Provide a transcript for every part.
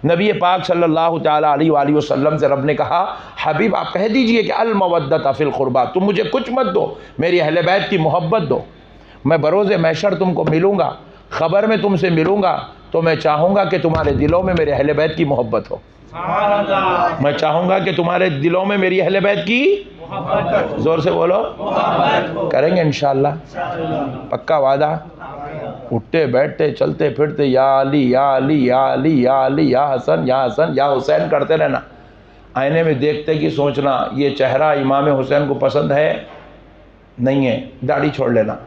नबी पाक सल्लल्लाहु ताला अलैहि वसल्लम से रब ने कहा, हबीब आप कह दीजिए कि अल मवद्दत फिल कुर्बा, तुम मुझे कुछ मत दो, मेरी अहले बैत की मोहब्बत दो। मैं बरोज़े महशर तुमको मिलूँगा, ख़बर में तुमसे मिलूँगा, तो मैं चाहूँगा कि तुम्हारे दिलों में मेरे अहले बैत की मोहब्बत हो। मैं चाहूँगा कि तुम्हारे दिलों में मेरी अहले बैत की मोहब्बत, ज़ोर से बोलो, करेंगे इंशाअल्लाह, पक्का वादा। उठते बैठते चलते फिरते या अली या अली या अली या अली या हसन या हसन या हुसैन करते रहना। आईने में देखते कि सोचना ये चेहरा इमाम हुसैन को पसंद है नहीं है, दाढ़ी छोड़ लेना।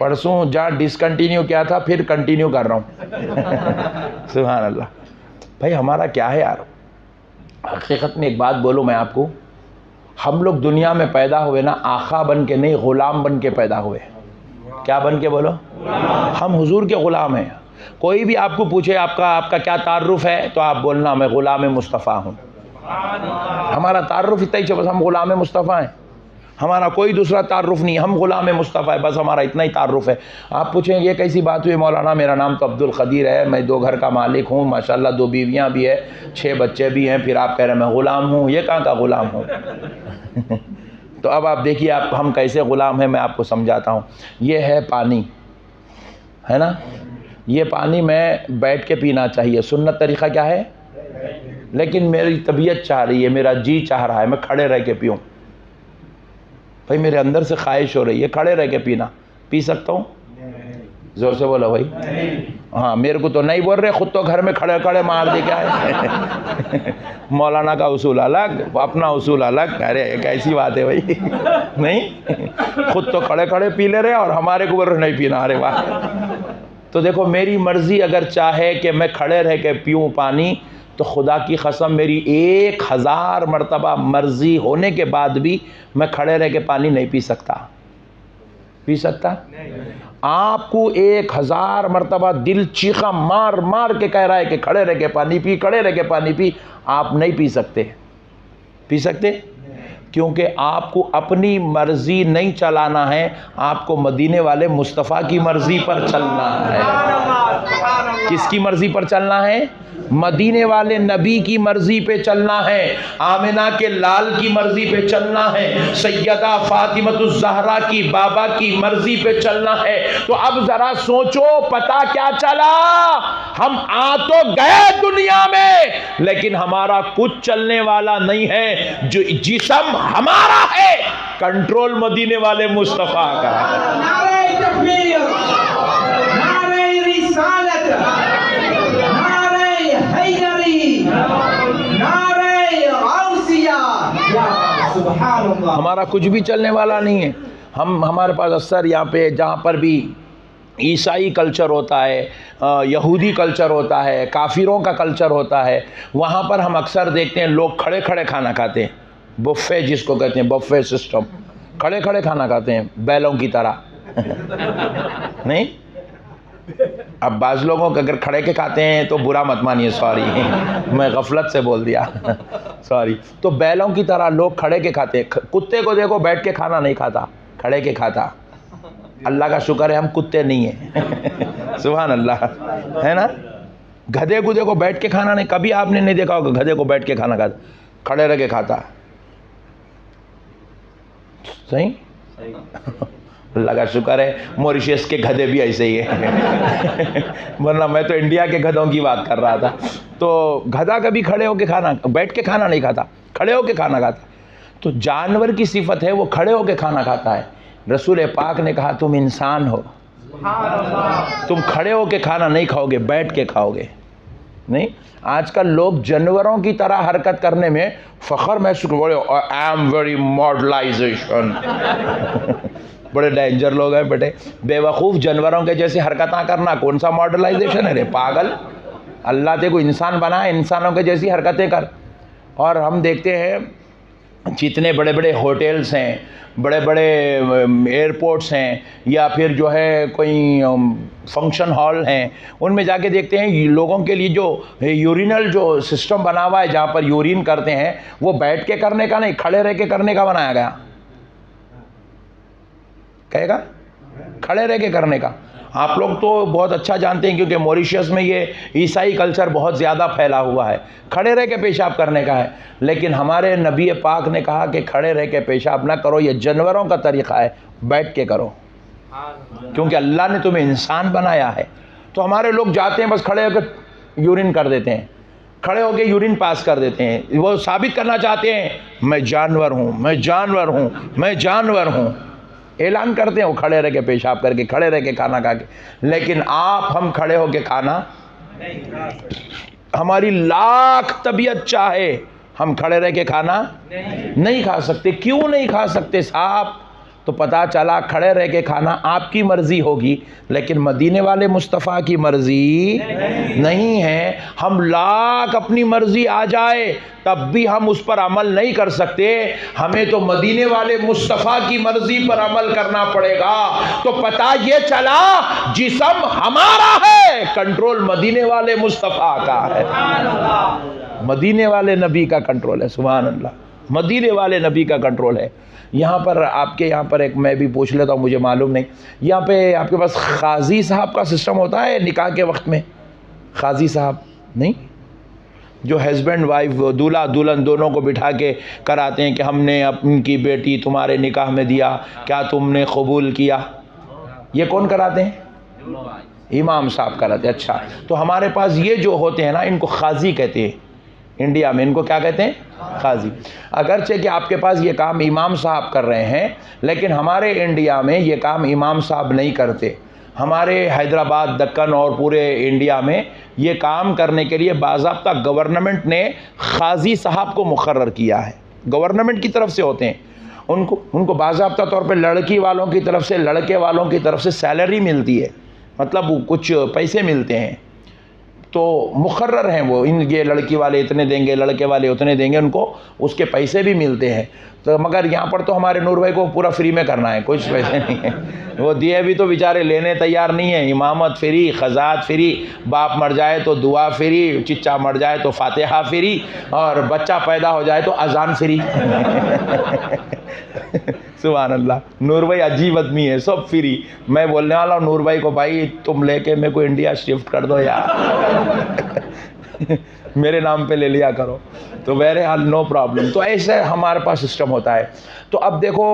परसों जहाँ डिसकंटिन्यू किया था फिर कंटिन्यू कर रहा हूँ। सुभान अल्लाह। भाई हमारा क्या है यार, हकीकत में एक बात बोलूँ मैं आपको, हम लोग दुनिया में पैदा हुए ना आका बन के नहीं, ग़ुलाम बन के पैदा हुए। क्या बन के बोलो? हम हुजूर के ग़ुलाम हैं। कोई भी आपको पूछे आपका क्या तारुफ है, तो आप बोलना मैं ग़ुलाम मुस्तफ़ा हूँ। हमारा तारुफ इतना ही, बस हम ग़ुलाम मुस्तफ़ा हैं, हमारा कोई दूसरा तारुफ नहीं, हम ग़ुलाम मुस्तफ़ा है, बस हमारा इतना ही तारुफ है। आप पूछेंगे ये कैसी बात हुई मौलाना, मेरा नाम तो अब्दुल क़दीर है, मैं 2 घर का मालिक हूँ, माशाल्लाह 2 बीवियाँ भी है, 6 बच्चे भी हैं, फिर आप कह रहे हैं मैं ग़ुलाम हूँ। ये कहाँ का ग़ुलाम हूँ? तो अब आप देखिए आप हम कैसे ग़ुलाम हैं, मैं आपको समझाता हूँ। ये है पानी, है ना, ये पानी मैं बैठ के पीना चाहिए, सुन्नत तरीक़ा क्या है, लेकिन मेरी तबीयत चाह रही है, मेरा जी चाह रहा है मैं खड़े रह के पीऊँ। भाई मेरे अंदर से ख्वाहिश हो रही है खड़े रह के पीना, पी सकता हूँ? ज़ोर से बोलो भाई। हाँ, मेरे को तो नहीं बोल रहे, खुद तो घर में खड़े खड़े मार दे क्या है। मौलाना का उसूल अलग, अपना उसूल अलग। अरे कैसी बात है भाई। नहीं, खुद तो खड़े खड़े पी ले रहे और हमारे को बोल रहे नहीं पीना। अरे वाह। तो देखो मेरी मर्ज़ी अगर चाहे कि मैं खड़े रह के पीऊँ पानी, तो खुदा की कसम मेरी 1000 मरतबा मर्ज़ी होने के बाद भी मैं खड़े रह के पानी नहीं पी सकता। पी सकता? आपको 1000 मरतबा दिल चीखा मार मार के कह रहा है कि खड़े रह के पानी पी, खड़े रह के पानी पी, आप नहीं पी सकते। पी सकते? क्योंकि आपको अपनी मर्ज़ी नहीं चलाना है, आपको मदीने वाले मुस्तफ़ा की मर्ज़ी पर चलना है। किसकी मर्ज़ी पर चलना है? मदीने वाले नबी की मर्ज़ी पे चलना है, आमिना के लाल की मर्ज़ी पे चलना है, सैयदा फातिमतुज़ ज़हरा की बाबा की मर्ज़ी पे चलना है। तो अब ज़रा सोचो पता क्या चला, हम आ तो गए दुनिया में, लेकिन हमारा कुछ चलने वाला नहीं है, जो जिस्म हमारा है, कंट्रोल मदीने वाले मुस्तफ़ा का है। नारे तकबीर, नारे रिसालत, नारे हैदरी, नारे गौसिया, सुभान अल्लाह। हमारा कुछ भी चलने वाला नहीं है। हमारे पास अक्सर यहाँ पे जहाँ पर भी ईसाई कल्चर होता है, यहूदी कल्चर होता है, काफिरों का कल्चर होता है, वहाँ पर हम अक्सर देखते हैं लोग खड़े खड़े खाना खाते हैं। बुफ़े जिसको कहते हैं, बुफ़े सिस्टम, खड़े खड़े खाना खाते हैं बैलों की तरह। नहीं, अब बाज़ लोगों के अगर खड़े के खाते हैं तो बुरा मत मानिए, सॉरी मैं गफलत से बोल दिया, सॉरी। तो बैलों की तरह लोग खड़े के खाते हैं। कुत्ते को देखो बैठ के खाना नहीं खाता, खड़े के खाता। अल्लाह का शुक्र है हम कुत्ते नहीं हैं। सुभान अल्लाह, है ना। गधे को देखो बैठ के खाना नहीं, कभी आपने नहीं देखा होगा गधे को बैठ के खाना खाता, खड़े रह के खाता। सही? अल्लाह का शुक्र है मॉरिशस के गधे भी ऐसे ही है। वरना मैं तो इंडिया के गधों की बात कर रहा था। तो गधा कभी खड़े होके खाना, बैठ के खाना नहीं खाता, खड़े होके खाना खाता। तो जानवर की सिफत है वो खड़े होके खाना खाता है। रसूल पाक ने कहा तुम इंसान हो, तुम खड़े होके खाना नहीं खाओगे, बैठ के खाओगे। नहीं, आजकल लोग जानवरों की तरह हरकत करने में फ़ख्र महसूस बोले आई एम वेरी मॉडलाइजेशन। बड़े डेंजर लोग हैं बेटे, बेवकूफ़ जानवरों के जैसे हरकतें करना कौन सा मॉडलाइजेशन है रे पागल। अल्लाह ते को इंसान बना है, इंसानों के जैसी हरकतें कर। और हम देखते हैं जितने बड़े बड़े होटल्स हैं, बड़े बड़े एयरपोर्ट्स हैं, या फिर जो है कोई फंक्शन हॉल हैं, उनमें जाके देखते हैं लोगों के लिए जो यूरिनल जो सिस्टम बना हुआ है, जहाँ पर यूरिन करते हैं, वो बैठ के करने का नहीं, खड़े रह के करने का बनाया गया। कहेगा खड़े रह के करने का। आप लोग तो बहुत अच्छा जानते हैं क्योंकि मॉरिशस में ये ईसाई कल्चर बहुत ज़्यादा फैला हुआ है, खड़े रह के पेशाब करने का है। लेकिन हमारे नबी पाक ने कहा कि खड़े रह के पेशाब ना करो, ये जानवरों का तरीक़ा है, बैठ के करो, क्योंकि अल्लाह ने तुम्हें इंसान बनाया है। तो हमारे लोग जाते हैं बस खड़े होकर यूरिन कर देते हैं, खड़े होकर यूरिन पास कर देते हैं। वो साबित करना चाहते हैं मैं जानवर हूँ, मैं जानवर हूँ, मैं जानवर हूँ, ऐलान करते हैं वो खड़े रह के पेशाब करके, खड़े रह के खाना खा के। लेकिन हम खड़े होके खाना, हमारी लाख तबीयत चाहे हम खड़े रह के खाना नहीं खा सकते। क्यों नहीं खा सकते साहब? तो पता चला खड़े रह के खाना आपकी मर्जी होगी, लेकिन मदीने वाले मुस्तफ़ा की मर्जी नहीं है। हम लाख अपनी मर्जी आ जाए तब भी हम उस पर अमल नहीं कर सकते। हमें तो मदीने वाले मुस्तफ़ा की मर्जी पर अमल करना पड़ेगा। तो पता ये चला जिस्म हमारा है, कंट्रोल मदीने वाले मुस्तफ़ा का है, मदीने वाले नबी का कंट्रोल है। सुभान अल्लाह, मदीने वाले नबी का कंट्रोल है। यहाँ पर आपके यहाँ पर एक मैं भी पूछ लेता हूँ, मुझे मालूम नहीं, यहाँ पे आपके पास खाजी साहब का सिस्टम होता है निकाह के वक्त में? खाजी साहब नहीं, जो हस्बैंड वाइफ दूल्हा दुल्हन दोनों को बिठा के कराते हैं कि हमने अपनी बेटी तुम्हारे निकाह में दिया, क्या तुमने कबूल किया? ये कौन कराते हैं? इमाम साहब कराते हैं। अच्छा, तो हमारे पास ये जो होते हैं ना, इनको खाजी कहते हैं। इंडिया में इनको क्या कहते हैं? खाजी। अगरचे कि आपके पास ये काम इमाम साहब कर रहे हैं, लेकिन हमारे इंडिया में ये काम इमाम साहब नहीं करते। हमारे हैदराबाद, दक्कन और पूरे इंडिया में ये काम करने के लिए बाज़ाब्ता गवर्नमेंट ने खाजी साहब को मुकर्रर किया है। गवर्नमेंट की तरफ से होते हैं, उनको बाज़ाब्ता तौर पे लड़की वालों की तरफ से, लड़के वालों की तरफ से सैलरी मिलती है, मतलब कुछ पैसे मिलते हैं, तो मुकर्रर हैं वो। ये लड़की वाले इतने देंगे, लड़के वाले उतने देंगे, उनको उसके पैसे भी मिलते हैं। तो मगर यहाँ पर तो हमारे नूर भाई को पूरा फ्री में करना है, कुछ पैसे नहीं है। वो दिए भी तो बेचारे लेने तैयार नहीं है। इमामत फ्री, ख़ज़ात फ्री, बाप मर जाए तो दुआ फ्री, चिच्चा मर जाए तो फातिहा फ्री, और बच्चा पैदा हो जाए तो अजान फ्री। सुभान अल्लाह, नूर भाई अजीब आदमी है, सब फ्री। मैं बोलने वाला हूँ नूर भाई को, भाई तुम लेके मेरे को इंडिया शिफ्ट कर दो यार, मेरे नाम पे ले लिया करो। तो बहरहाल नो प्रॉब्लम। तो ऐसे हमारे पास सिस्टम होता है। तो अब देखो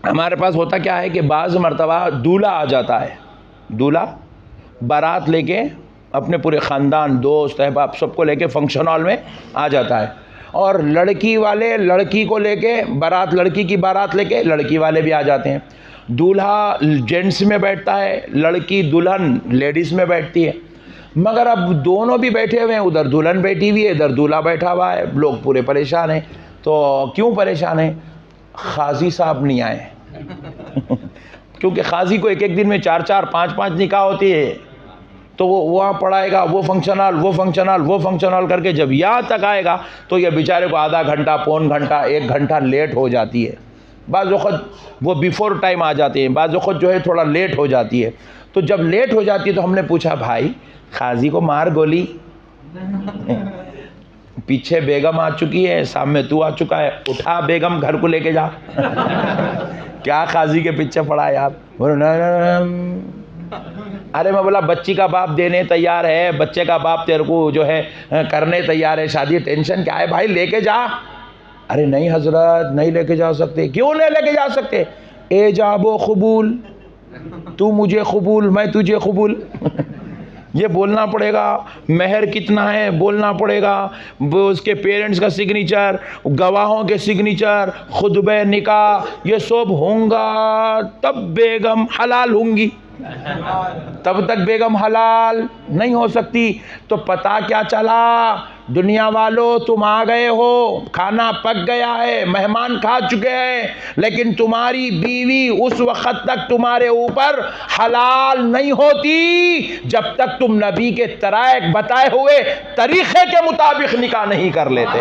हमारे पास होता क्या है कि बाज़ मरतबा दूल्हा आ जाता है, दूल्हा बारात लेके अपने पूरे ख़ानदान, दोस्त अहबाब सबको लेके फंक्शन हॉल में आ जाता है, और लड़की वाले लड़की को लेके बारात, लड़की की बारात लेके लड़की वाले भी आ जाते हैं। दूल्हा जेंट्स में बैठता है, लड़की दुल्हन लेडीज़ में बैठती है। मगर अब दोनों भी बैठे हुए हैं, उधर दुल्हन बैठी हुई है, इधर दूल्हा बैठा हुआ है, लोग पूरे परेशान हैं। तो क्यों परेशान हैं? खाजी साहब नहीं आए। क्योंकि खाजी को एक एक दिन में 4-4, 5-5 निकाह होती है, तो वो वहाँ पढ़ाएगा, वो फंक्शन हॉल, वो फंक्शन हॉल, वो फंक्शन हॉल करके जब यहाँ तक आएगा तो ये बेचारे को आधा घंटा, पौन घंटा, 1 घंटा लेट हो जाती है। बाज़ वक़्त वो बिफोर टाइम आ जाते हैं, बाज़ वक़्त जो है थोड़ा लेट हो जाती है। तो जब लेट हो जाती है तो हमने पूछा, भाई खाजी को मार गोली, पीछे बेगम आ चुकी है, सामने तू आ चुका है, उठा बेगम घर को लेके जा। क्या खाजी के पीछे पड़ा यार? अरे मैं बोला बच्ची का बाप देने तैयार है, बच्चे का बाप तेरे को जो है करने तैयार है शादी, टेंशन क्या है भाई, लेके जा। अरे नहीं हजरत, नहीं लेके जा सकते। क्यों नहीं लेके जा सकते? एजाबो कबूल, तू मुझे कबूल, मैं तुझे कबूल। ये बोलना पड़ेगा, महर कितना है बोलना पड़ेगा, वो उसके पेरेंट्स का सिग्नेचर, गवाहों के सिग्नेचर, खुतबे निकाह, ये सब होगा तब बेगम हलाल होंगी, तब तक बेगम हलाल नहीं हो सकती। तो पता क्या चला, दुनिया वालों तुम आ गए हो, खाना पक गया है, मेहमान खा चुके हैं, लेकिन तुम्हारी बीवी उस वक्त तक तुम्हारे ऊपर हलाल नहीं होती जब तक तुम नबी के तराइक बताए हुए तरीक़े के मुताबिक निकाह नहीं कर लेते।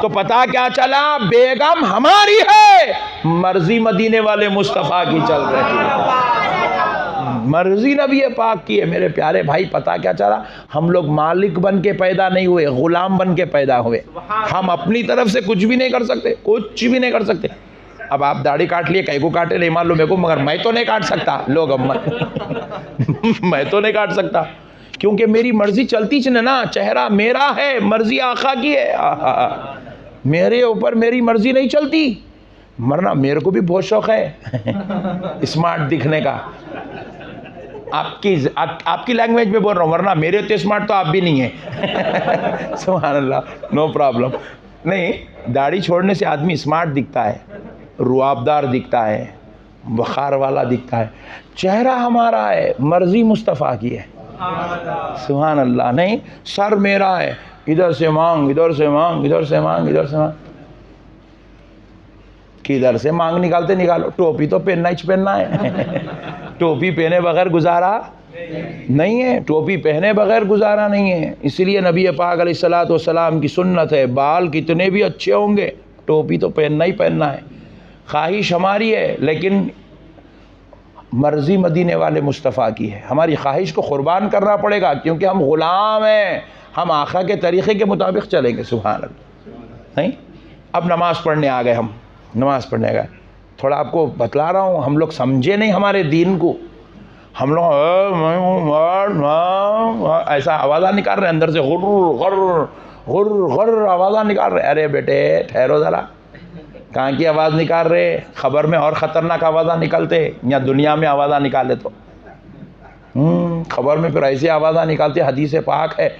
तो पता क्या चला, बेगम हमारी है, मर्जी मदीने वाले मुस्तफ़ा की चल रही है, मर्जी नबी पाक की है। मेरे प्यारे भाई, पता क्या चला, हम लोग मालिक बन के पैदा नहीं हुए, गुलाम बन के पैदा हुए। हम अपनी तरफ से कुछ भी नहीं कर सकते, कुछ भी नहीं कर सकते। अब आप दाढ़ी काट लिए, कहीं को काटे नहीं मालूम मेरे को, मगर मैं तो नहीं काट सकता। लोग मैं तो नहीं काट सकता, क्योंकि मेरी मर्जी चलती च ना, चेहरा मेरा है, मर्जी आका की है। मेरे ऊपर मेरी मर्जी नहीं चलती, मरना मेरे को भी बहुत शौक है स्मार्ट दिखने का। आपकी लैंग्वेज में बोल रहा हूँ, वरना मेरे तो स्मार्ट तो आप भी नहीं है। सुभान अल्लाह, नो प्रॉब्लम। नहीं, दाढ़ी छोड़ने से आदमी स्मार्ट दिखता है, रुआबदार दिखता है, बुखार वाला दिखता है। चेहरा हमारा है, मर्जी मुस्तफ़ा की है। सुभान अल्लाह। नहीं, सर मेरा है, इधर से मांग, इधर से मांग, इधर से मांग, इधर से मांग, किधर से मांग निकालते निकालो। टोपी तो पहनना ही पहनना है। टोपी पहने बगैर गुजारा नहीं है, टोपी पहने बगैर गुजारा नहीं है। इसलिए नबी पाक अलैहिस्सलातु वस्सलाम की सुन्नत है, बाल कितने भी अच्छे होंगे, टोपी तो पहनना ही पहनना है। ख्वाहिश हमारी है, लेकिन मर्जी मदीने वाले मुस्तफ़ा की है। हमारी ख्वाहिश को कुर्बान करना पड़ेगा, क्योंकि हम ग़ुलाम हैं, हम आका के तरीक़े के मुताबिक चलेंगे। सुभान अल्लाह। नहीं, अब नमाज़ पढ़ने आ गए, हम नमाज़ पढ़ने गए। थोड़ा आपको बतला रहा हूँ, हम लोग समझे नहीं हमारे दीन को। हम लोग ऐसा आवाज़ा निकाल रहे हैं अंदर से, गुर्र गुर्र गुर्र गुर्र आवाज़ा निकाल रहे। अरे बेटे ठहरो ज़रा, कहाँ की आवाज़ निकाल रहे? खबर में और ख़तरनाक आवाज़ा निकलते, या दुनिया में आवाज़ा निकाले तो खबर में फिर ऐसी आवाज़ा निकालते। हदीस पाक है,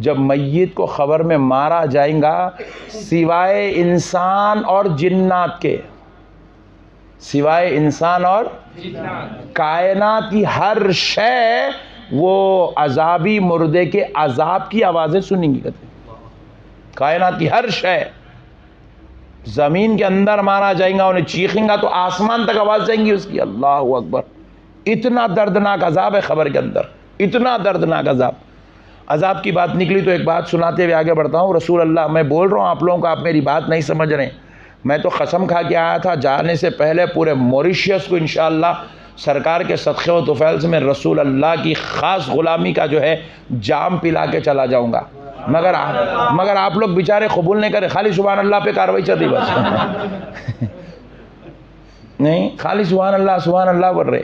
जब मैयत को खबर में मारा जाएगा, सिवाय इंसान और जिन्नात के, सिवाय इंसान और कायनात की हर शय वो अजाबी मुर्दे के अजाब की आवाज़ें सुनेंगी। कायनात की हर शय, ज़मीन के अंदर मारा जाएगा, उन्हें चीखेंगा तो आसमान तक आवाज़ जाएंगी उसकी। अल्लाह अकबर। इतना दर्दनाक अजाब है खबर के अंदर, इतना दर्दनाक अजाब। अजाब की बात निकली तो एक बात सुनाते हुए आगे बढ़ता हूँ। रसूल अल्लाह, मैं बोल रहा हूँ आप लोगों को, आप मेरी बात नहीं समझ रहे। मैं तो कसम खा के आया था, जाने से पहले पूरे मॉरिशस को इंशाअल्लाह सरकार के सदक़े व तुफ़ैल से मैं रसूल अल्लाह की ख़ास ग़ुलामी का जो है जाम पिला के चला जाऊँगा। मगर आप लोग बेचारे कबूल नहीं करे, खाली सुभान अल्लाह पे कार्रवाई चल रही बस। नहीं, खाली सुभान अल्लाह बोल रहे।